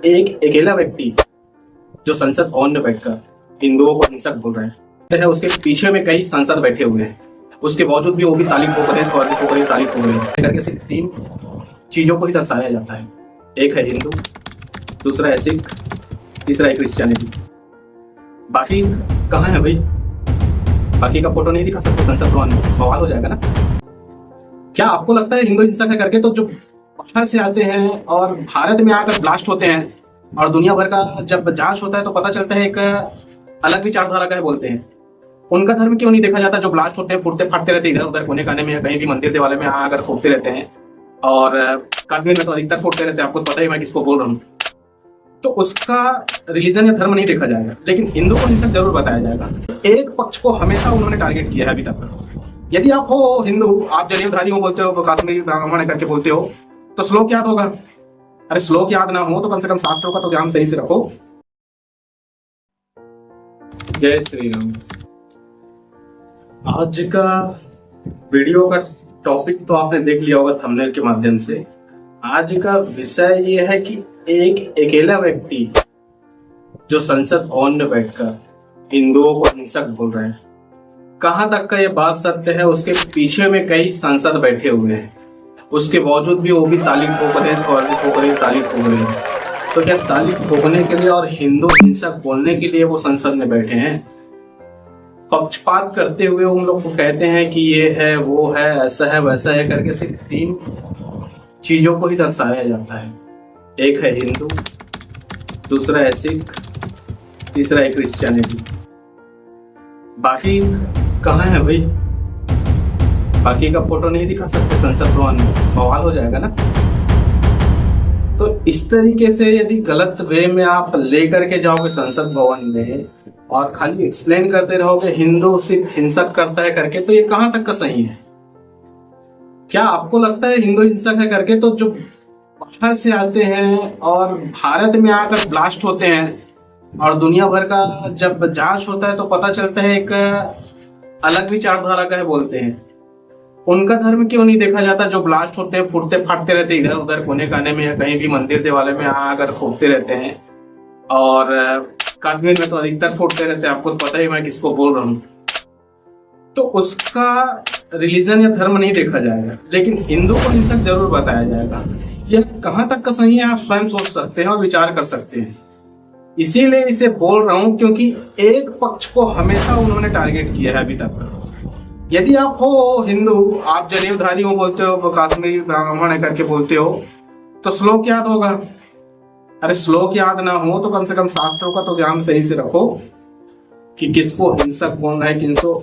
एक अकेला व्यक्ति जो संसद भवन में बैठकर हिंदुओं को हिंसक बोल रहे हैं, उसके पीछे में कई सांसद बैठे हुए हैं, उसके बावजूद भी वो भी तारीफ हो रहे हैं, तारीफ हो रहे हैं करके सिर्फ 3 चीजों को ही दर्शाया जाता है। एक है हिंदू, दूसरा है सिख, तीसरा है क्रिश्चियनिटी। बाकी कहाँ है भाई? बाकी का फोटो नहीं दिखा सकते संसद भवन में, बवाल हो जाएगा ना। क्या आपको लगता है हिंदू हिंसा करके तो जो बाहर से आते हैं और भारत में आकर ब्लास्ट होते हैं और दुनिया भर का जब जांच होता है तो पता चलता है एक अलग विचारधारा का है बोलते हैं, उनका धर्म क्यों नहीं देखा जाता? जो ब्लास्ट होते हैं, फूटते फाटते रहते हैं इधर उधर कोने काने में या कहीं भी मंदिर देवालय में आकर फूटते रहते हैं, और कश्मीर में तो अधिकतर फूटते रहते हैं, आपको पता ही मैं किसको बोल रहा हूँ। तो उसका रिलीजन या धर्म नहीं देखा जाएगा, लेकिन हिंदू को हिंसक जरूर बताया जाएगा। एक पक्ष को हमेशा उन्होंने टारगेट किया है अभी तक। यदि आप हो हिंदू, आप जनेऊधारी हो बोलते हो, कश्मीरी ब्राह्मण करके बोलते हो, तो श्लोक याद होगा। अरे श्लोक याद ना हो तो कम से कम शास्त्रों का तो ध्यान सही से रखो। जय श्री राम। आज का वीडियो का टॉपिक तो आपने देख लिया होगा थंबनेल के माध्यम से। आज का विषय ये है कि एक अकेला व्यक्ति जो संसद भवन में बैठकर हिंदुओं को हिंसक बोल रहे हैं, कहां तक का ये बात सत्य है? उसके पीछे में कई सांसद बैठे हुए हैं, उसके बावजूद भी वो भी ताली ठोक रहे हैं, ताली ठोक रहे हैं। तो क्या ताली ठोकने के लिए और हिंदू हिंसक बोलने के लिए वो संसद में बैठे हैं? पक्षपात करते हुए उन लोग को कहते हैं कि ये है, वो है, ऐसा है, वैसा है करके सिर्फ 3 चीजों को ही दर्शाया जाता है। एक है हिंदू, दूसरा है सिख, तीसरा है क्रिश्चियनिटी। बाकी कहाँ है भाई? बाकी का फोटो नहीं दिखा सकते संसद भवन में, बवाल हो जाएगा ना। तो इस तरीके से यदि गलत वे में आप लेकर के जाओगे संसद भवन में और खाली एक्सप्लेन करते रहोगे हिंदू सिर्फ हिंसक करता है करके, तो ये कहां तक का सही है? क्या आपको लगता है हिंदू हिंसक है करके तो जो बाहर से आते हैं और भारत में आकर ब्लास्ट होते हैं और दुनिया भर का जब जांच होता है तो पता चलता है एक अलग विचारधारा का है बोलते हैं, उनका धर्म क्यों नहीं देखा जाता? जो ब्लास्ट होते हैं, फूटते फाटते रहते हैं इधर उधर कोने काने में या कहीं भी मंदिर देवालय में आकर फूटते रहते हैं, और कश्मीर में तो अधिकतर फूटते रहते हैं, आपको पता ही मैं किसको बोल रहा हूँ। तो उसका रिलीजन या धर्म नहीं देखा जाएगा, लेकिन हिंदू को हिंसक जरूर बताया जाएगा। यह कहां तक का सही है आप स्वयं सोच सकते हैं और विचार कर सकते हैं। इसीलिए इसे बोल रहा हूं क्योंकि एक पक्ष को हमेशा उन्होंने टारगेट किया है अभी तक। यदि आप हो हिंदू, आप जनेऊधारी हो बोलते हो, कश्मीरी ब्राह्मण करके बोलते हो, तो श्लोक याद होगा। अरे श्लोक याद ना हो तो कम से कम शास्त्रों का तो ज्ञान सही से रखो कि किसको हिंसक बोलना है, किसको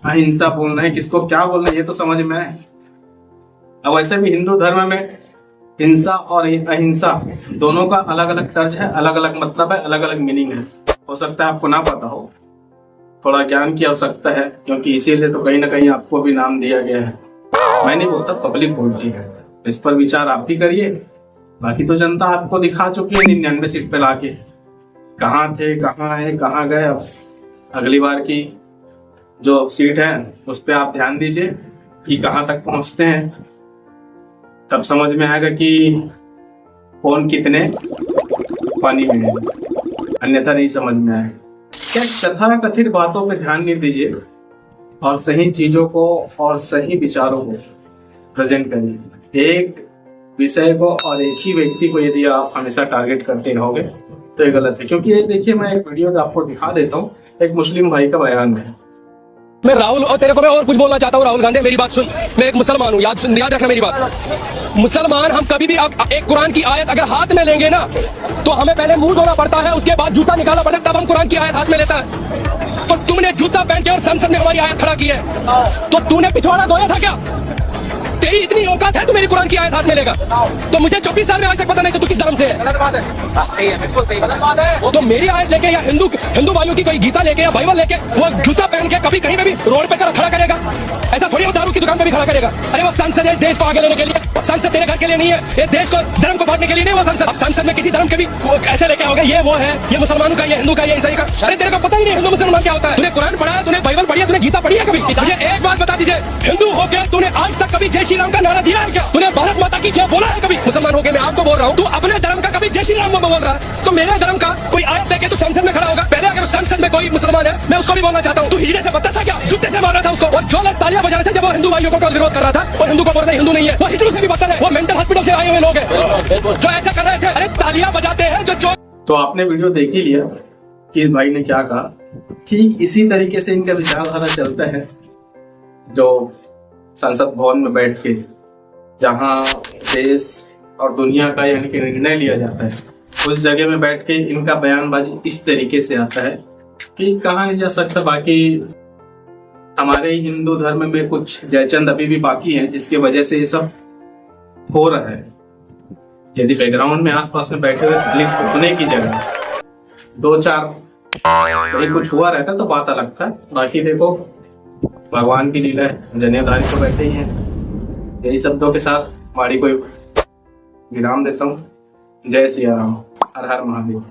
अहिंसा बोलना है, किसको क्या बोलना है, ये तो समझ में आए। अब वैसे भी हिंदू धर्म में हिंसा और अहिंसा दोनों का अलग अलग तर्ज है, अलग अलग मतलब है, अलग अलग मीनिंग है। हो सकता है आपको ना पता हो, थोड़ा ज्ञान की आवश्यकता है, क्योंकि इसीलिए तो कहीं ना कहीं आपको भी नाम दिया गया है। मैं नहीं बोलता, पब्लिक बोलती है। इस पर विचार आप भी करिए। बाकी तो जनता आपको दिखा चुकी है 99 सीट पे लाके, कहाँ थे, कहाँ आए, कहाँ गए। अब अगली बार की जो सीट है उस पर आप ध्यान दीजिए कि कहाँ तक पहुंचते हैं, तब समझ में आएगा कि कौन कितने पानी में है, अन्यथा नहीं समझ में आएगा। क्या तथा कथित बातों पे ध्यान नहीं दीजिए और सही चीजों को और सही विचारों को प्रेजेंट करिए। एक विषय को और एक ही व्यक्ति को यदि आप हमेशा टारगेट करते रहोगे तो ये गलत है। क्योंकि ये देखिए, मैं एक वीडियो आपको दिखा देता हूँ, एक मुस्लिम भाई का बयान है। मैं राहुल, और तेरे को मैं और कुछ बोलना चाहता हूँ। राहुल गांधी, मेरी बात सुन। मैं एक मुसलमान हूँ, याद रखना मेरी बात। मुसलमान हम कभी भी एक कुरान की आयत अगर हाथ में लेंगे ना तो हमें पहले मुंह धोना पड़ता है, उसके बाद जूता निकालना पड़ता है, तब हम कुरान की आयत हाथ में लेता है। तो तुमने जूता पहन के और संसद में हमारी आयत खड़ा की है, तो तूने पिछवाड़ा धोया था क्या? तेरी इतनी औकात है, तू मेरी कुरान की आयत हाथ में लेगा? तो मुझे 24 साल में आज तक पता नहीं तू किस धर्म से है। गलत बात है। सही है, बिल्कुल सही बात है। तो मेरी आयत लेके या हिंदू भाइयों की कोई गीता लेके या बाइबल लेके वो जूता पहन के कभी कहीं पे भी रोड पे खड़ा करेगा? ऐसा थोड़ी वो दारू की दुकान पे भी खड़ा करेगा। अरे वो संसद है देश को आगे लेने के लिए। संसद तेरे घर के लिए नहीं है, ये देश को धर्म को बांटने के लिए नहीं वो संसद। अब संसद में किसी धर्म के भी ऐसे लेके आओगे, ये वो है, ये मुसलमानों का, ये हिंदू का, ये ईसाई का। अरे तेरे को पता ही नहीं हिंदू मुसलमान क्या होता है। तूने कुरान पढ़ा है, तूने बाइबल पढ़ी है, तूने गीता पढ़ी है कभी? मुझे एक बात बता दीजिए, हिंदू होकर तूने आज तक कभी जय श्री राम का नारा दिया है क्या? तूने भारत माता की जय बोला है कभी? मुसलमान होकर मैं आपको बोल रहा हूँ, तू अपने धर्म का कभी जय श्री राम बोल रहा है, तो मेरे धर्म का कोई आयत लेके तू संसद में खड़ा होगा। पहले अगर संसद में कोई मुसलमान है, मैं उसको भी बोलना चाहता हूँ, तू हिजड़े से बदता था क्या? जूते से मार रहा था उसको, और जो लोग तालियां बजा रहे थे जब वो हिंदू भाइयों को विरोध कर रहा था, और हिंदू को बोल रहे हिंदू नहीं है, वो हिजड़ों से भी बदतर है, वो मेंटल हॉस्पिटल से आए हुए लोग हैं जो ऐसा कर रहे थे। अरे तालियां बजाते हैं जो तो आपने वीडियो देख ही लिया कि इस भाई ने क्या कहा। ठीक इसी तरीके से इनका विचारधारा चलता है, जो संसद भवन में बैठ के जहां देश और दुनिया का यानी कि निर्णय लिया जाता है, उस जगह में बैठ के इनका बयानबाजी इस तरीके से आता है कि कहा नहीं जा सकता। बाकी हमारे हिंदू धर्म में कुछ जयचंद अभी भी बाकी हैं, जिसकी वजह से ये सब हो रहा है। यदि बैकग्राउंड में आसपास में बैठे हुए पब्लिक उठने की जगह दो चार कहीं कुछ हुआ रहता तो बात अलग था। बाकी देखो भगवान की लीला है, जनेदारी तो बैठे ही हैं। यही शब्दों के साथ वाणी को विराम देता हूँ। जय सिया राम, हर हर महादेव।